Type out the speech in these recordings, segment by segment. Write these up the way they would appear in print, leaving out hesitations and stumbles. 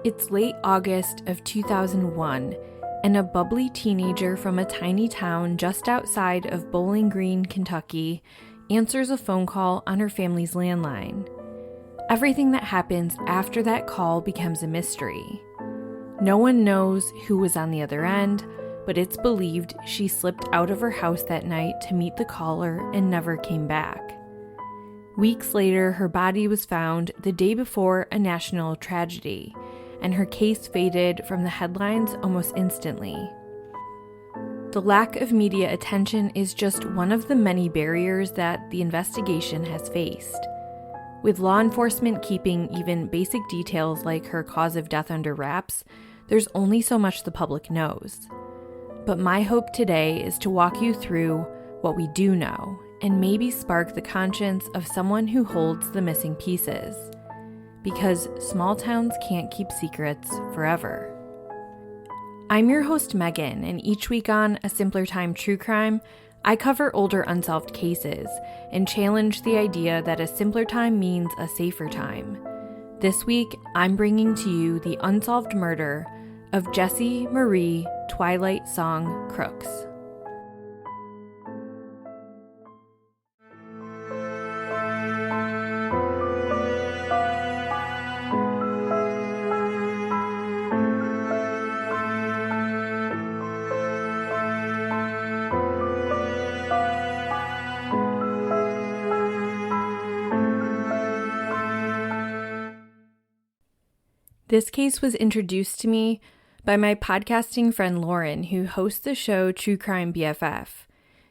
It's late August of 2001, and a bubbly teenager from a tiny town just outside of Bowling Green, Kentucky, answers a phone call on her family's landline. Everything that happens after that call becomes a mystery. No one knows who was on the other end, but it's believed she slipped out of her house that night to meet the caller and never came back. Weeks later, her body was found the day before a national tragedy, and her case faded from the headlines almost instantly. The lack of media attention is just one of the many barriers that the investigation has faced. With law enforcement keeping even basic details like her cause of death under wraps, there's only so much the public knows. But my hope today is to walk you through what we do know and maybe spark the conscience of someone who holds the missing pieces. Because small towns can't keep secrets forever. I'm your host Megan, and each week on A Simpler Time True Crime, I cover older unsolved cases and challenge the idea that a simpler time means a safer time. This week, I'm bringing to you the unsolved murder of Jessie Marie Twilight song Crooks. This case was introduced to me by my podcasting friend Lauren, who hosts the show True Crime BFF.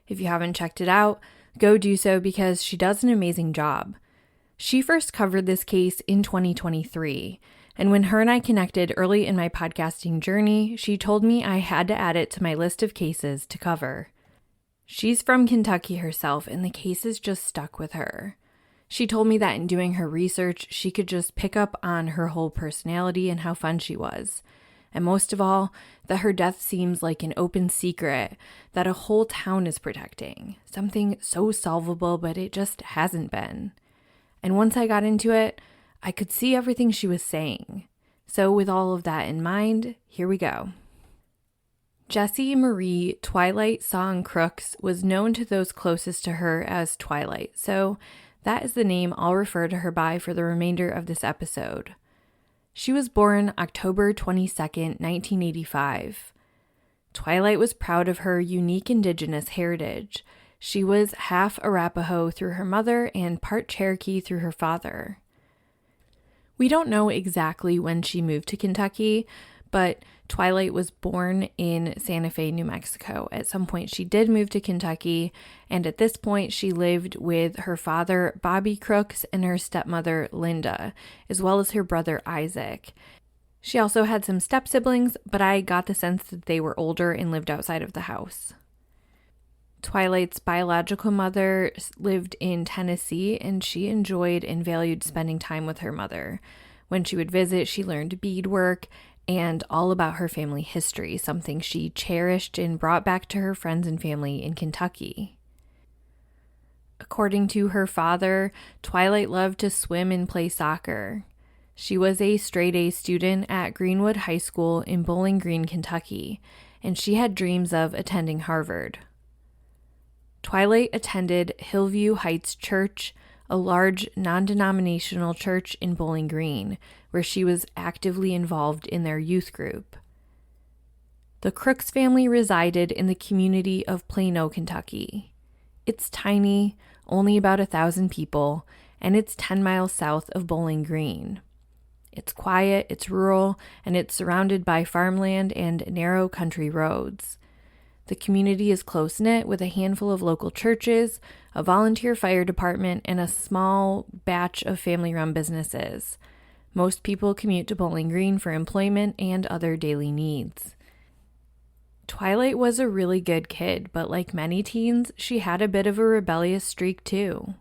If you haven't checked it out, go do so because she does an amazing job. She first covered this case in 2023, and when her and I connected early in my podcasting journey, she told me I had to add it to my list of cases to cover. She's from Kentucky herself, and the cases just stuck with her. She told me that in doing her research, she could just pick up on her whole personality and how fun she was. And most of all, that her death seems like an open secret that a whole town is protecting. Something so solvable, but it just hasn't been. And once I got into it, I could see everything she was saying. So with all of that in mind, here we go. Jessie Marie Twilight song Crooks was known to those closest to her as Twilight, so that is the name I'll refer to her by for the remainder of this episode. She was born October 22nd, 1985. Twilight was proud of her unique indigenous heritage. She was half Arapaho through her mother and part Cherokee through her father. We don't know exactly when she moved to Kentucky, but Twilight was born in Santa Fe, New Mexico. At some point, she did move to Kentucky, and at this point, she lived with her father, Bobby Crooks, and her stepmother, Linda, as well as her brother, Isaac. She also had some step-siblings, but I got the sense that they were older and lived outside of the house. Twilight's biological mother lived in Tennessee, and she enjoyed and valued spending time with her mother. When she would visit, she learned beadwork and all about her family history, something she cherished and brought back to her friends and family in Kentucky. According to her father, Twilight loved to swim and play soccer. She was a straight-A student at Greenwood High School in Bowling Green, Kentucky, and she had dreams of attending Harvard. Twilight attended Hillview Heights Church, a large non-denominational church in Bowling Green, where she was actively involved in their youth group. The Crooks family resided in the community of Plano, Kentucky. It's tiny, only about 1,000 people, and it's 10 miles south of Bowling Green. It's quiet, it's rural, and it's surrounded by farmland and narrow country roads. The community is close-knit with a handful of local churches, a volunteer fire department, and a small batch of family-run businesses. Most people commute to Bowling Green for employment and other daily needs. Twilight was a really good kid, but like many teens, she had a bit of a rebellious streak too.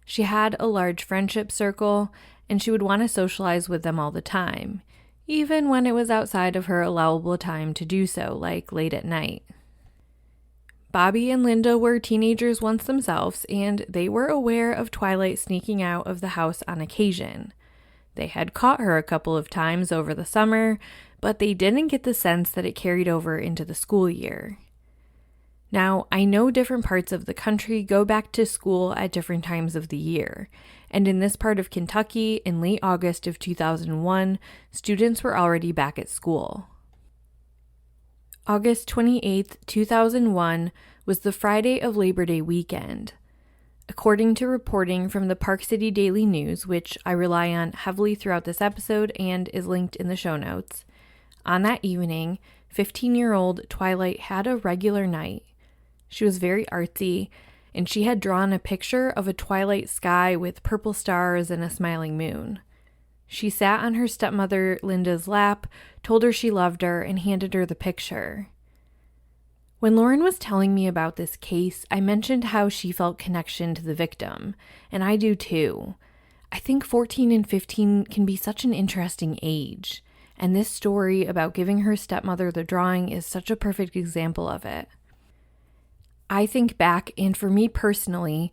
She had a large friendship circle, and she would want to socialize with them all the time, even when it was outside of her allowable time to do so, like late at night. Bobby and Linda were teenagers once themselves, and they were aware of Twilight sneaking out of the house on occasion. They had caught her a couple of times over the summer, but they didn't get the sense that it carried over into the school year. Now, I know different parts of the country go back to school at different times of the year, and in this part of Kentucky, in late August of 2001, students were already back at school. August 28, 2001 was the Friday of Labor Day weekend. According to reporting from the Park City Daily News, which I rely on heavily throughout this episode and is linked in the show notes, on that evening, 15-year-old Twilight had a regular night. She was very artsy, and she had drawn a picture of a twilight sky with purple stars and a smiling moon. She sat on her stepmother Linda's lap, told her she loved her, and handed her the picture. When Lauren was telling me about this case, I mentioned how she felt connection to the victim, and I do too. I think 14 and 15 can be such an interesting age, and this story about giving her stepmother the drawing is such a perfect example of it. I think back, and for me personally,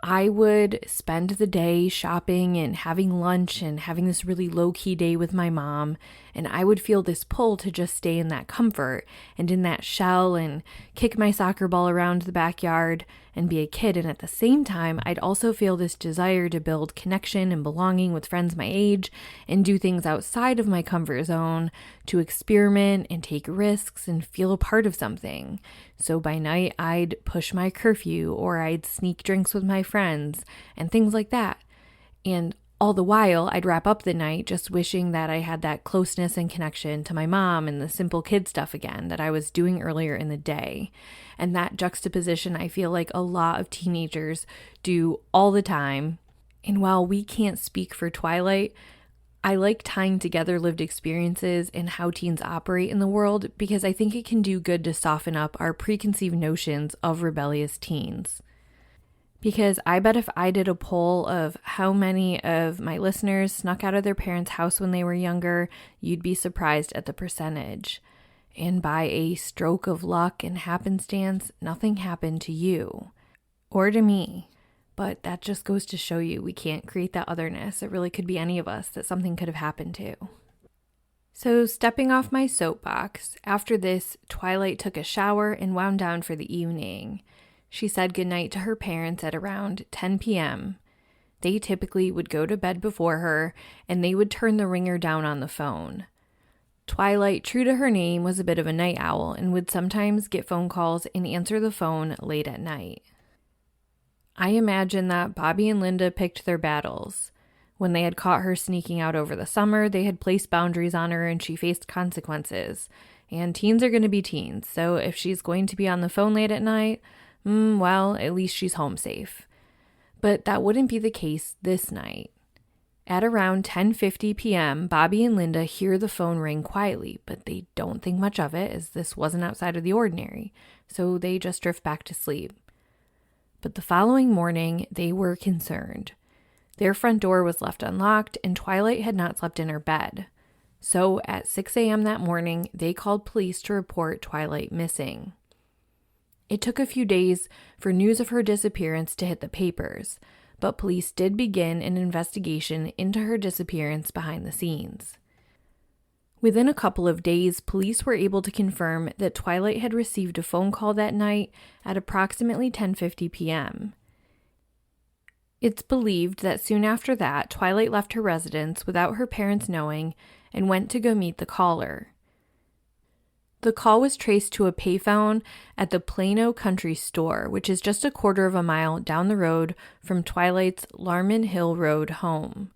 I would spend the day shopping and having lunch and having this really low-key day with my mom, and I would feel this pull to just stay in that comfort and in that shell and kick my soccer ball around the backyard and be a kid. And at the same time, I'd also feel this desire to build connection and belonging with friends my age and do things outside of my comfort zone to experiment and take risks and feel a part of something. So by night, I'd push my curfew or I'd sneak drinks with my friends and things like that. And all the while, I'd wrap up the night just wishing that I had that closeness and connection to my mom and the simple kid stuff again that I was doing earlier in the day. And that juxtaposition, I feel like a lot of teenagers do all the time. And while we can't speak for Twilight, I like tying together lived experiences and how teens operate in the world because I think it can do good to soften up our preconceived notions of rebellious teens. Because I bet if I did a poll of how many of my listeners snuck out of their parents' house when they were younger, you'd be surprised at the percentage. And by a stroke of luck and happenstance, nothing happened to you or to me. But that just goes to show you we can't create that otherness. It really could be any of us that something could have happened to. So stepping off my soapbox, after this, Twilight took a shower and wound down for the evening. She said goodnight to her parents at around 10 p.m. They typically would go to bed before her, and they would turn the ringer down on the phone. Twilight, true to her name, was a bit of a night owl and would sometimes get phone calls and answer the phone late at night. I imagine that Bobby and Linda picked their battles. When they had caught her sneaking out over the summer, they had placed boundaries on her and she faced consequences. And teens are going to be teens, so if she's going to be on the phone late at night, well, at least she's home safe. But that wouldn't be the case this night. At around 10:50 p.m., Bobby and Linda hear the phone ring quietly, but they don't think much of it as this wasn't outside of the ordinary, so they just drift back to sleep. But the following morning, they were concerned. Their front door was left unlocked, and Twilight had not slept in her bed. So at 6 a.m. that morning, they called police to report Twilight missing. It took a few days for news of her disappearance to hit the papers, but police did begin an investigation into her disappearance behind the scenes. Within a couple of days, police were able to confirm that Twilight had received a phone call that night at approximately 10:50 p.m. It's believed that soon after that, Twilight left her residence without her parents knowing and went to go meet the caller. The call was traced to a payphone at the Plano Country Store, which is just a quarter of a mile down the road from Twilight's Larman Hill Road home.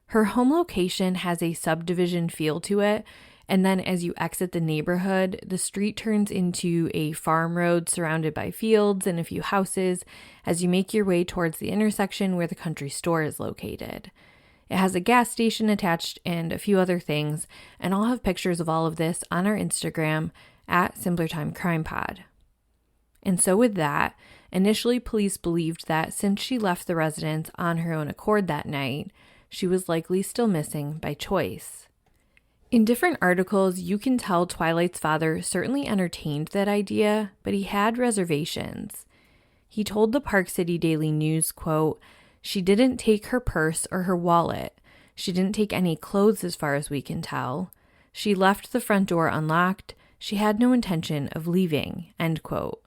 Her home location has a subdivision feel to it, and then as you exit the neighborhood, the street turns into a farm road surrounded by fields and a few houses as you make your way towards the intersection where the country store is located. It has a gas station attached and a few other things, and I'll have pictures of all of this on our Instagram at SimplerTimeCrimePod. And so with that, initially police believed that since she left the residence on her own accord that night, she was likely still missing by choice. In different articles, you can tell Twilight's father certainly entertained that idea, but he had reservations. He told the Park City Daily News, quote, "She didn't take her purse or her wallet. She didn't take any clothes as far as we can tell. She left the front door unlocked. She had no intention of leaving, end quote.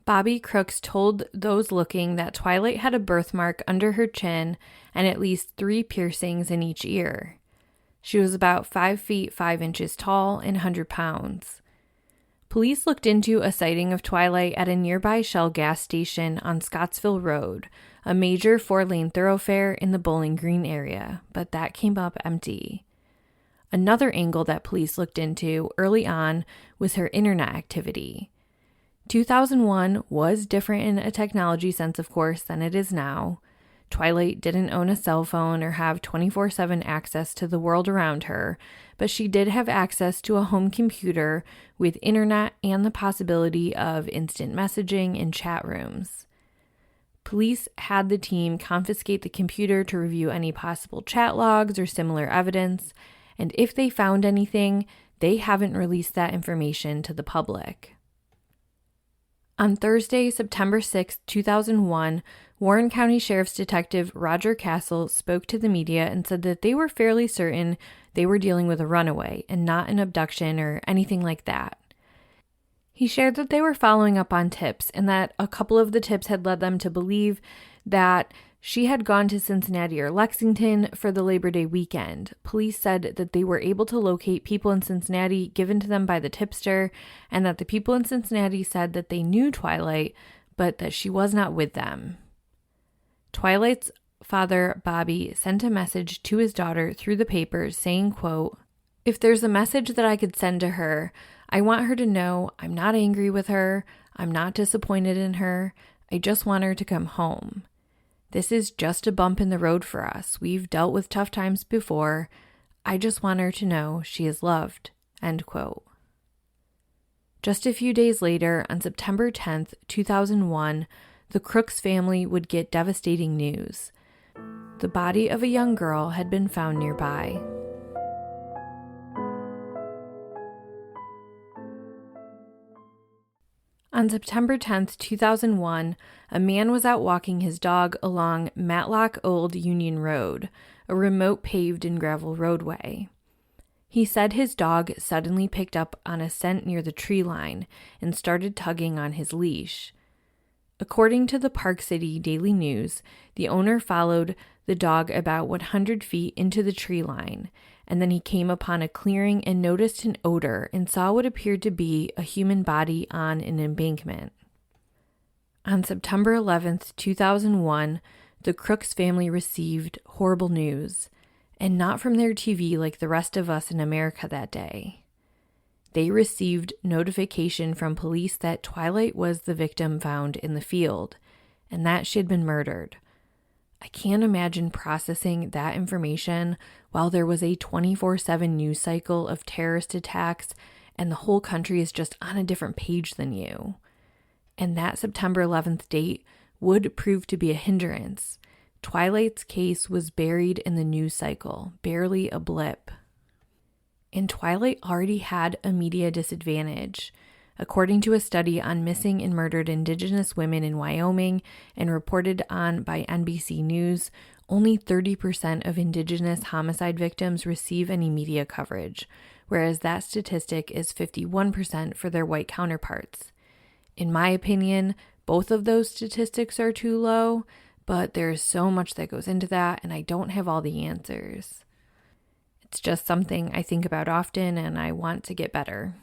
Bobby Crooks told those looking that Twilight had a birthmark under her chin and at least 3 piercings in each ear. She was about 5 feet 5 inches tall and 100 pounds. Police looked into a sighting of Twilight at a nearby Shell gas station on Scottsville Road, a major 4-lane thoroughfare in the Bowling Green area, but that came up empty. Another angle that police looked into early on was her internet activity. 2001 was different in a technology sense, of course, than it is now. Twilight didn't own a cell phone or have 24/7 access to the world around her, but she did have access to a home computer with internet and the possibility of instant messaging and chat rooms. Police had the team confiscate the computer to review any possible chat logs or similar evidence, and if they found anything, they haven't released that information to the public. On Thursday, September 6, 2001, Warren County Sheriff's Detective Roger Castle spoke to the media and said that they were fairly certain they were dealing with a runaway and not an abduction or anything like that. He shared that they were following up on tips and that a couple of the tips had led them to believe that she had gone to Cincinnati or Lexington for the Labor Day weekend. Police said that they were able to locate people in Cincinnati given to them by the tipster, and that the people in Cincinnati said that they knew Twilight, but that she was not with them. Twilight's father, Bobby, sent a message to his daughter through the papers saying, quote, "If there's a message that I could send to her, I want her to know I'm not angry with her, I'm not disappointed in her, I just want her to come home. This is just a bump in the road for us. We've dealt with tough times before. I just want her to know she is loved," end quote. Just a few days later, on September 10th, 2001, the Crooks family would get devastating news. The body of a young girl had been found nearby. On September 10th, 2001, a man was out walking his dog along Matlock Old Union Road, a remote paved and gravel roadway. He said his dog suddenly picked up on a scent near the tree line and started tugging on his leash. According to the Park City Daily News, the owner followed the dog about 100 feet into the tree line, and then he came upon a clearing and noticed an odor and saw what appeared to be a human body on an embankment. On September 11th, 2001, the Crooks family received horrible news, and not from their TV like the rest of us in America that day. They received notification from police that Twilight was the victim found in the field, and that she had been murdered. I can't imagine processing that information while there was a 24/7 news cycle of terrorist attacks and the whole country is just on a different page than you. And that September 11th date would prove to be a hindrance. Twilight's case was buried in the news cycle, barely a blip. And Twilight already had a media disadvantage. According to a study on missing and murdered Indigenous women in Wyoming and reported on by NBC News, only 30% of Indigenous homicide victims receive any media coverage, whereas that statistic is 51% for their white counterparts. In my opinion, both of those statistics are too low, but there's so much that goes into that, and I don't have all the answers. It's just something I think about often, and I want to get better.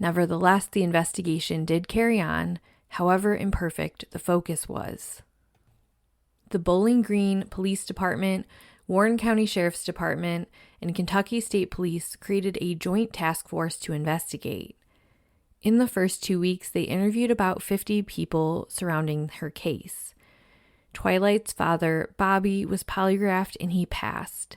Nevertheless, the investigation did carry on, however imperfect the focus was. The Bowling Green Police Department, Warren County Sheriff's Department, and Kentucky State Police created a joint task force to investigate. In the first 2 weeks, they interviewed about 50 people surrounding her case. Twilight's father, Bobby, was polygraphed and he passed.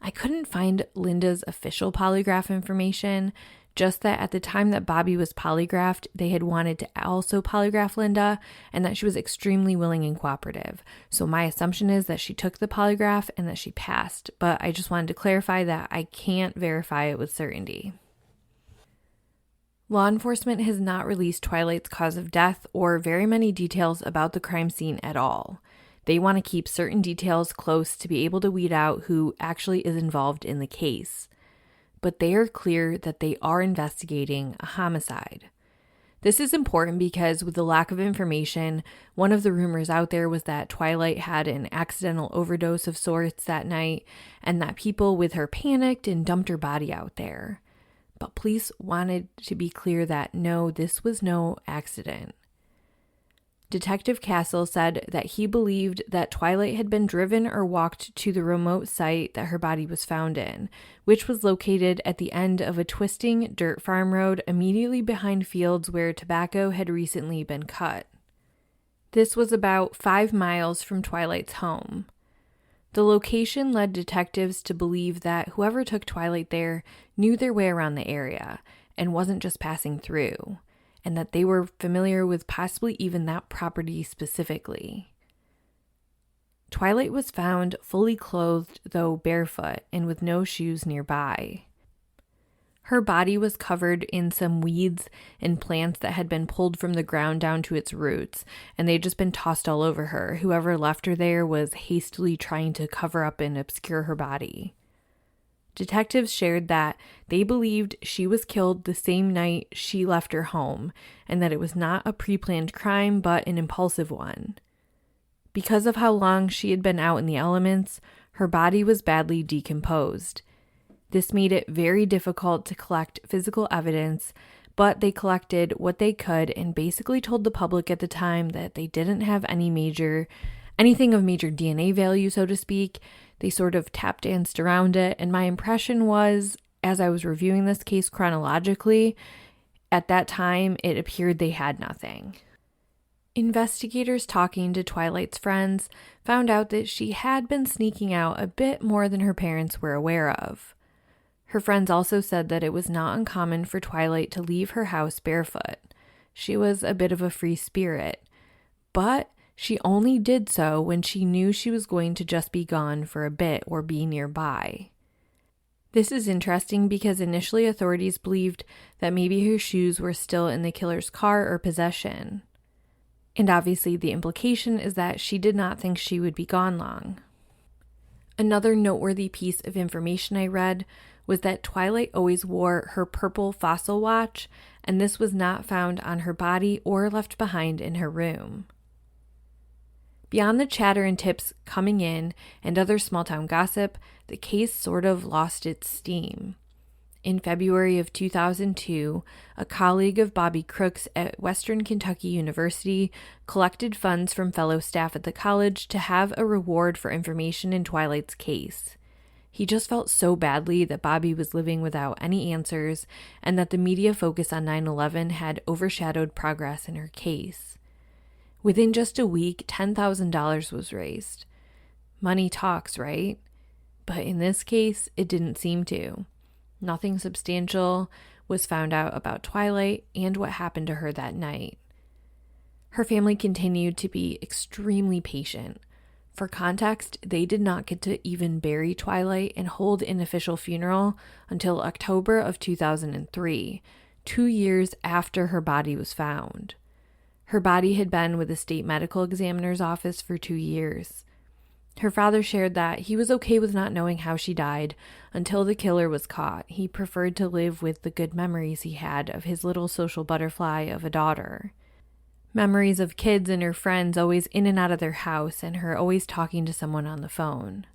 I couldn't find Linda's official polygraph information, just that at the time that Bobby was polygraphed, they had wanted to also polygraph Linda and that she was extremely willing and cooperative. So my assumption is that she took the polygraph and that she passed, but I just wanted to clarify that I can't verify it with certainty. Law enforcement has not released Twilight's cause of death or very many details about the crime scene at all. They want to keep certain details close to be able to weed out who actually is involved in the case. But they are clear that they are investigating a homicide. This is important because with the lack of information, one of the rumors out there was that Twilight had an accidental overdose of sorts that night and that people with her panicked and dumped her body out there. But police wanted to be clear that no, this was no accident. Detective Castle said that he believed that Twilight had been driven or walked to the remote site that her body was found in, which was located at the end of a twisting dirt farm road immediately behind fields where tobacco had recently been cut. This was about 5 miles from Twilight's home. The location led detectives to believe that whoever took Twilight there knew their way around the area and wasn't just passing through, and that they were familiar with possibly even that property specifically. Twilight was found fully clothed, though barefoot, and with no shoes nearby. Her body was covered in some weeds and plants that had been pulled from the ground down to its roots, and they'd just been tossed all over her. Whoever left her there was hastily trying to cover up and obscure her body. Detectives shared that they believed she was killed the same night she left her home, and that it was not a pre-planned crime but an impulsive one. Because of how long she had been out in the elements, her body was badly decomposed. This made it very difficult to collect physical evidence, but they collected what they could and basically told the public at the time that they didn't have anything of major DNA value, so to speak. They sort of tap danced around it, and my impression was, as I was reviewing this case chronologically, at that time it appeared they had nothing. Investigators talking to Twilight's friends found out that she had been sneaking out a bit more than her parents were aware of. Her friends also said that it was not uncommon for Twilight to leave her house barefoot. She was a bit of a free spirit, but she only did so when she knew she was going to just be gone for a bit or be nearby. This is interesting because initially authorities believed that maybe her shoes were still in the killer's car or possession. And obviously the implication is that she did not think she would be gone long. Another noteworthy piece of information I read was that Twilight always wore her purple fossil watch, and this was not found on her body or left behind in her room. Beyond the chatter and tips coming in and other small-town gossip, the case sort of lost its steam. In February of 2002, a colleague of Bobby Crooks at Western Kentucky University collected funds from fellow staff at the college to have a reward for information in Twilight's case. He just felt so badly that Bobby was living without any answers and that the media focus on 9/11 had overshadowed progress in her case. Within just a week, $10,000 was raised. Money talks, right? But in this case, it didn't seem to. Nothing substantial was found out about Twilight and what happened to her that night. Her family continued to be extremely patient. For context, they did not get to even bury Twilight and hold an official funeral until October of 2003, 2 years after her body was found. Her body had been with the state medical examiner's office for 2 years. Her father shared that he was okay with not knowing how she died until the killer was caught. He preferred to live with the good memories he had of his little social butterfly of a daughter. Memories of kids and her friends always in and out of their house and her always talking to someone on the phone.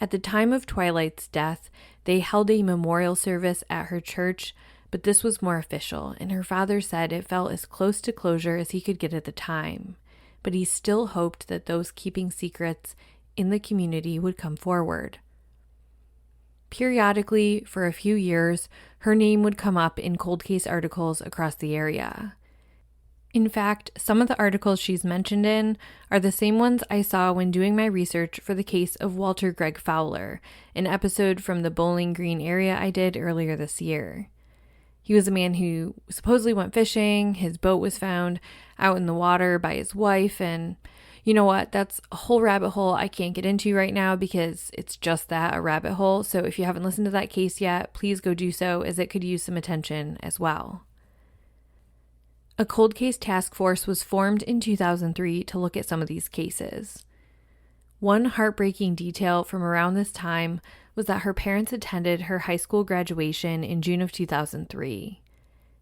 At the time of Twilight's death, they held a memorial service at her church, but this was more official, and her father said it felt as close to closure as he could get at the time. But he still hoped that those keeping secrets in the community would come forward. Periodically, for a few years, her name would come up in cold case articles across the area. In fact, some of the articles she's mentioned in are the same ones I saw when doing my research for the case of Walter Greg Fowler, an episode from the Bowling Green area I did earlier this year. He was a man who supposedly went fishing. His boat was found out in the water by his wife. And you know what? That's a whole rabbit hole I can't get into right now because it's just that, a rabbit hole. So if you haven't listened to that case yet, please go do so, as it could use some attention as well. A cold case task force was formed in 2003 to look at some of these cases. One heartbreaking detail from around this time was that her parents attended her high school graduation in June of 2003.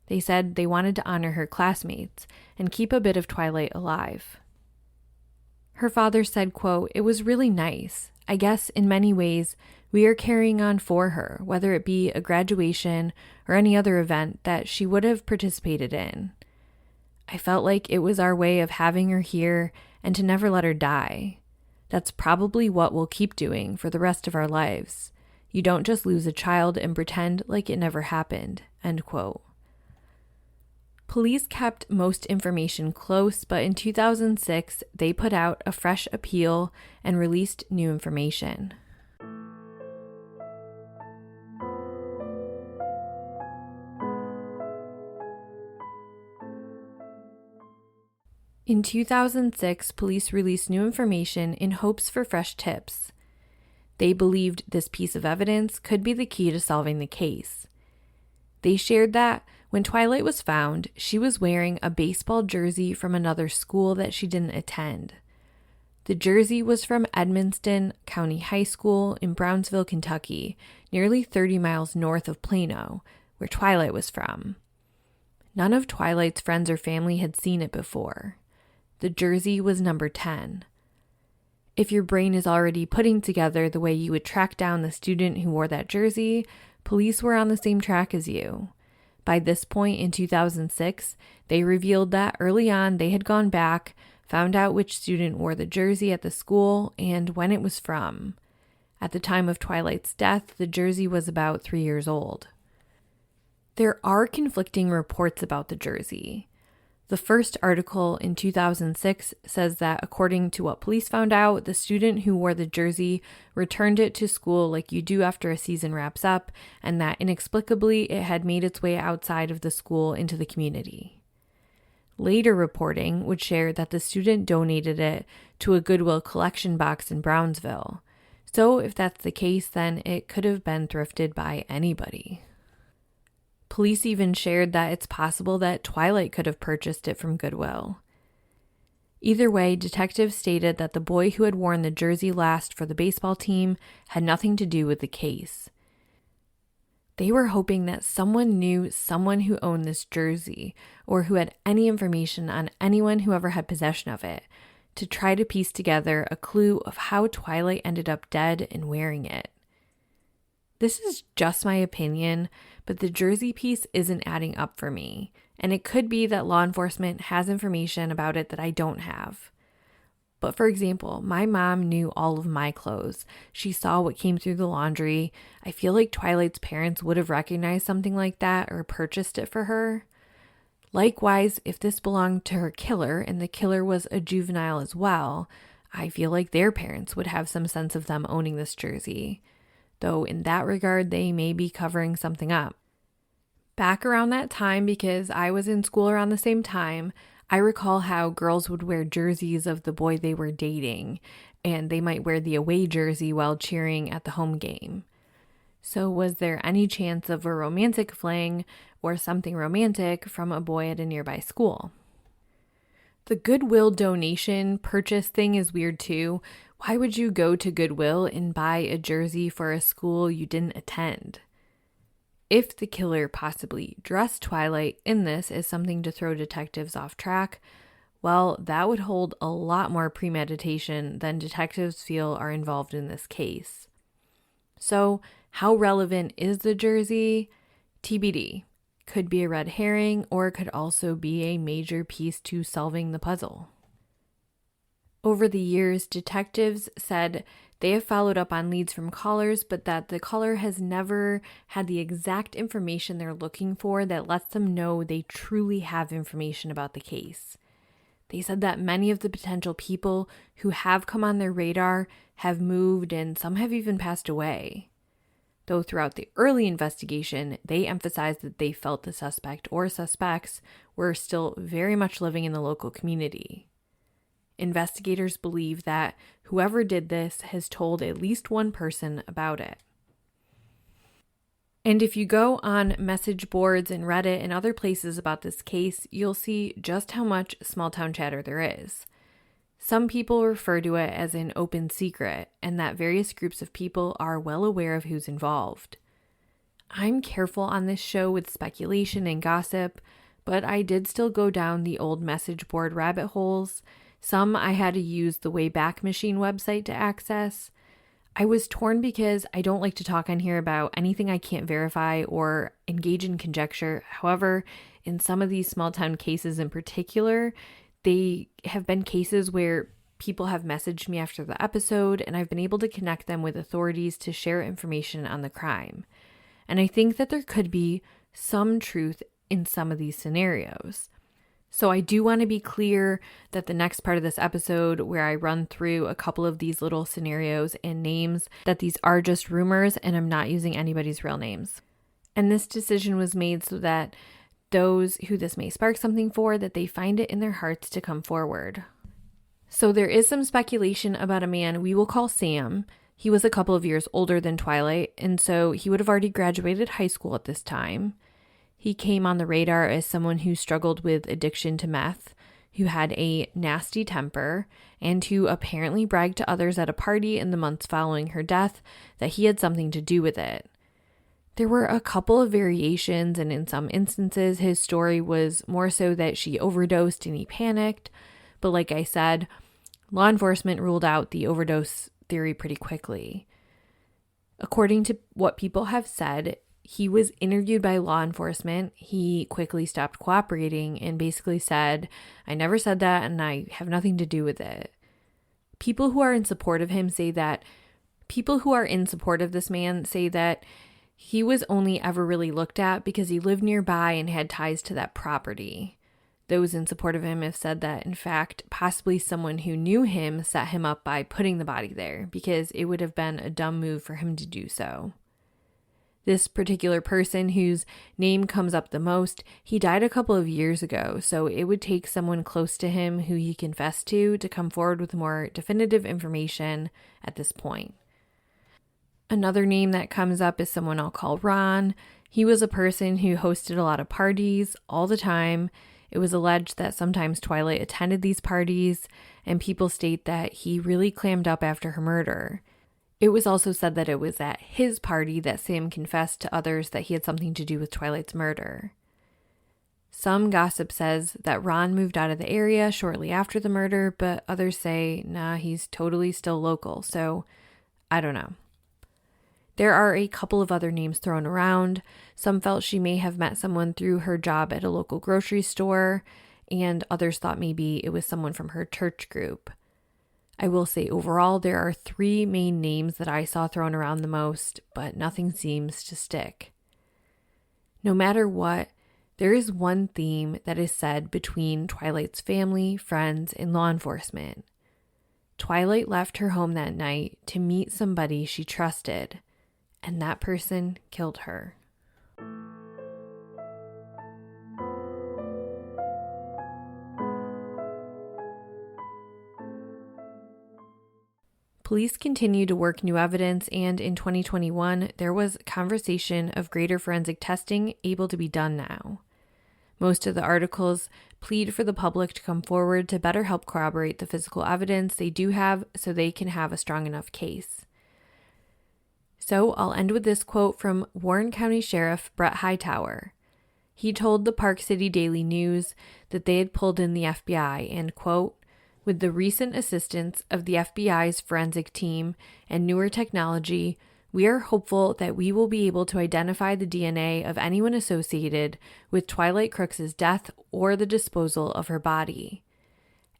They said they wanted to honor her classmates and keep a bit of Twilight alive. Her father said, quote, "It was really nice. I guess in many ways we are carrying on for her, whether it be a graduation or any other event that she would have participated in. I felt like it was our way of having her here and to never let her die. That's probably what we'll keep doing for the rest of our lives. You don't just lose a child and pretend like it never happened," end quote. Police kept most information close, but in 2006, they put out a fresh appeal and released new information. In 2006, police released new information in hopes for fresh tips. They believed this piece of evidence could be the key to solving the case. They shared that when Twilight was found, she was wearing a baseball jersey from another school that she didn't attend. The jersey was from Edmonston County High School in Brownsville, Kentucky, nearly 30 miles north of Plano, where Twilight was from. None of Twilight's friends or family had seen it before. The jersey was number 10. If your brain is already putting together the way you would track down the student who wore that jersey, police were on the same track as you. By this point in 2006, they revealed that early on they had gone back, found out which student wore the jersey at the school, and when it was from. At the time of Twilight's death, the jersey was about 3 years old. There are conflicting reports about the jersey. The first article in 2006 says that according to what police found out, the student who wore the jersey returned it to school like you do after a season wraps up, and that inexplicably it had made its way outside of the school into the community. Later reporting would share that the student donated it to a Goodwill collection box in Brownsville. So if that's the case, then it could have been thrifted by anybody. Police even shared that it's possible that Twilight could have purchased it from Goodwill. Either way, detectives stated that the boy who had worn the jersey last for the baseball team had nothing to do with the case. They were hoping that someone knew someone who owned this jersey or who had any information on anyone who ever had possession of it to try to piece together a clue of how Twilight ended up dead and wearing it. This is just my opinion, but the jersey piece isn't adding up for me, and it could be that law enforcement has information about it that I don't have. But for example, my mom knew all of my clothes. She saw what came through the laundry. I feel like Twilight's parents would have recognized something like that or purchased it for her. Likewise, if this belonged to her killer and the killer was a juvenile as well, I feel like their parents would have some sense of them owning this jersey. Though in that regard, they may be covering something up. Back around that time, because I was in school around the same time, I recall how girls would wear jerseys of the boy they were dating, and they might wear the away jersey while cheering at the home game. So was there any chance of a romantic fling or something romantic from a boy at a nearby school? The Goodwill donation purchase thing is weird too. Why would you go to Goodwill and buy a jersey for a school you didn't attend? If the killer possibly dressed Twilight in this as something to throw detectives off track, well, that would hold a lot more premeditation than detectives feel are involved in this case. So, how relevant is the jersey? TBD. Could be a red herring, or it could also be a major piece to solving the puzzle. Over the years, detectives said they have followed up on leads from callers, but that the caller has never had the exact information they're looking for that lets them know they truly have information about the case. They said that many of the potential people who have come on their radar have moved and some have even passed away. Though throughout the early investigation, they emphasized that they felt the suspect or suspects were still very much living in the local community. Investigators believe that whoever did this has told at least one person about it. And if you go on message boards and Reddit and other places about this case, you'll see just how much small town chatter there is. Some people refer to it as an open secret, and that various groups of people are well aware of who's involved. I'm careful on this show with speculation and gossip, but I did still go down the old message board rabbit holes. Some I had to use the Wayback Machine website to access. I was torn because I don't like to talk on here about anything I can't verify or engage in conjecture. However, in some of these small town cases in particular, they have been cases where people have messaged me after the episode and I've been able to connect them with authorities to share information on the crime. And I think that there could be some truth in some of these scenarios. So I do want to be clear that the next part of this episode, where I run through a couple of these little scenarios and names, that these are just rumors and I'm not using anybody's real names. And this decision was made so that those who this may spark something for, that they find it in their hearts to come forward. So there is some speculation about a man we will call Sam. He was a couple of years older than Twilight, and so he would have already graduated high school at this time. He came on the radar as someone who struggled with addiction to meth, who had a nasty temper, and who apparently bragged to others at a party in the months following her death that he had something to do with it. There were a couple of variations, and in some instances, his story was more so that she overdosed and he panicked. But like I said, law enforcement ruled out the overdose theory pretty quickly. According to what people have said, he was interviewed by law enforcement. He quickly stopped cooperating and basically said, "I never said that and I have nothing to do with it." People who are in support of him say that, people who are in support of this man say that he was only ever really looked at because he lived nearby and had ties to that property. Those in support of him have said that, in fact, possibly someone who knew him set him up by putting the body there because it would have been a dumb move for him to do so. This particular person whose name comes up the most, he died a couple of years ago, so it would take someone close to him who he confessed to come forward with more definitive information at this point. Another name that comes up is someone I'll call Ron. He was a person who hosted a lot of parties all the time. It was alleged that sometimes Twilight attended these parties, and people state that he really clammed up after her murder. It was also said that it was at his party that Sam confessed to others that he had something to do with Twilight's murder. Some gossip says that Ron moved out of the area shortly after the murder, but others say, nah, he's totally still local, so I don't know. There are a couple of other names thrown around. Some felt she may have met someone through her job at a local grocery store, and others thought maybe it was someone from her church group. I will say overall, there are 3 main names that I saw thrown around the most, but nothing seems to stick. No matter what, there is one theme that is said between Twilight's family, friends, and law enforcement. Twilight left her home that night to meet somebody she trusted, and that person killed her. Police continue to work new evidence, and in 2021, there was conversation of greater forensic testing able to be done now. Most of the articles plead for the public to come forward to better help corroborate the physical evidence they do have so they can have a strong enough case. So I'll end with this quote from Warren County Sheriff Brett Hightower. He told the Park City Daily News that they had pulled in the FBI and, quote, "With the recent assistance of the FBI's forensic team and newer technology, we are hopeful that we will be able to identify the DNA of anyone associated with Twilight Crooks' death or the disposal of her body.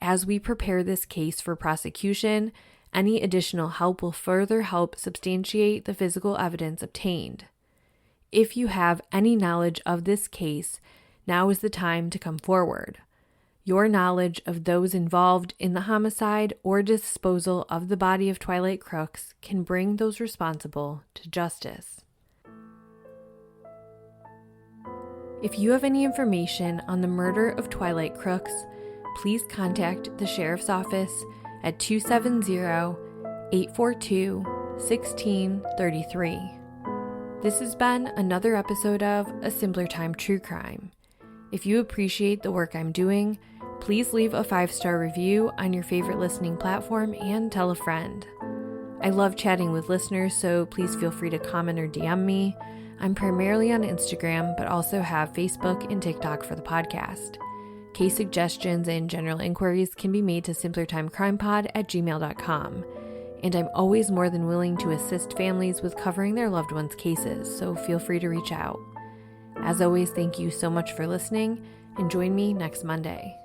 As we prepare this case for prosecution, any additional help will further help substantiate the physical evidence obtained. If you have any knowledge of this case, now is the time to come forward. Your knowledge of those involved in the homicide or disposal of the body of Twilight Crooks can bring those responsible to justice." If you have any information on the murder of Twilight Crooks, please contact the Sheriff's Office at 270-842-1633. This has been another episode of A Simpler Time True Crime. If you appreciate the work I'm doing, please leave a 5-star review on your favorite listening platform and tell a friend. I love chatting with listeners, so please feel free to comment or DM me. I'm primarily on Instagram, but also have Facebook and TikTok for the podcast. Case suggestions and general inquiries can be made to simplertimecrimepod@gmail.com. And I'm always more than willing to assist families with covering their loved ones' cases, so feel free to reach out. As always, thank you so much for listening, and join me next Monday.